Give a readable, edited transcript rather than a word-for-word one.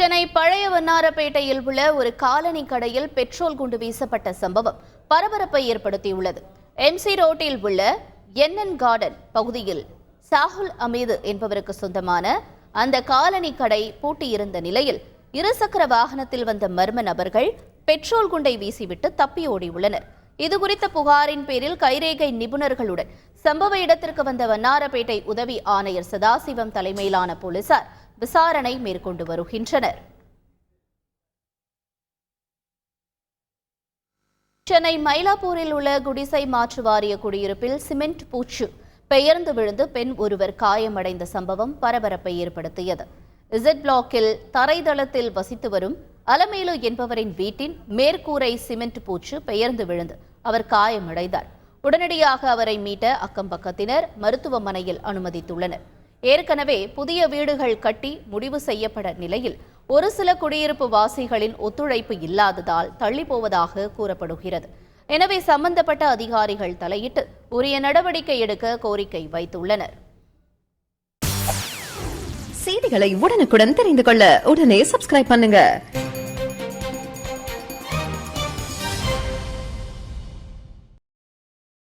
சென்னை பழைய வண்ணாரப்பேட்டையில் உள்ள ஒரு காலனி கடையில் பெட்ரோல் குண்டு வீசப்பட்ட சம்பவம் பரபரப்பை ஏற்படுத்தியுள்ளது. எம்சி ரோட்டில் உள்ள என்என் கார்டன் பகுதியில் சாகுல் அமீது என்பவருக்கு சொந்தமான அந்த காலனி கடை பூட்டியிருந்த நிலையில் இருசக்கர வாகனத்தில் வந்த மர்ம நபர்கள் பெட்ரோல் குண்டை வீசிவிட்டு தப்பி ஓடியுள்ளனர். இதுகுறித்த புகாரின் பேரில் கைரேகை நிபுணர்களுடன் சம்பவ இடத்திற்கு வந்த வண்ணாரப்பேட்டை உதவி ஆணையர் சதாசிவம் தலைமையிலான போலீசார் விசாரணை மேற்கொண்டு வருகின்றனர். சென்னை மயிலாப்பூரில் உள்ள குடிசை மாற்று வாரிய குடியிருப்பில் சிமெண்ட் பூச்சு பெயர்ந்து விழுந்து பெண் ஒருவர் காயமடைந்த சம்பவம் பரபரப்பை ஏற்படுத்தியது. இசட் பிளாக்கில் தரைதளத்தில் வசித்து வரும் அலமேலு என்பவரின் வீட்டின் மேற்கூரை சிமெண்ட் பூச்சு பெயர்ந்து விழுந்து அவர் காயமடைந்தார். உடனடியாக அவரை மீட்ட அக்கம் பக்கத்தினர் மருத்துவமனையில் அனுமதித்துள்ளனர். ஏற்கனவே புதிய வீடுகள் கட்டி முடிவு செய்யப்பட நிலையில் ஒரு சில குடியிருப்பு வாசிகளின் ஒத்துழைப்பு இல்லாததால் தள்ளி போவதாக கூறப்படுகிறது. எனவே சம்பந்தப்பட்ட அதிகாரிகள் தலையிட்டு உரிய நடவடிக்கை எடுக்க கோரிக்கை வைத்துள்ளனர். செய்திகளை உடனுக்குடன் தெரிந்து கொள்ள உடனே சப்ஸ்கிரைப் பண்ணுங்க.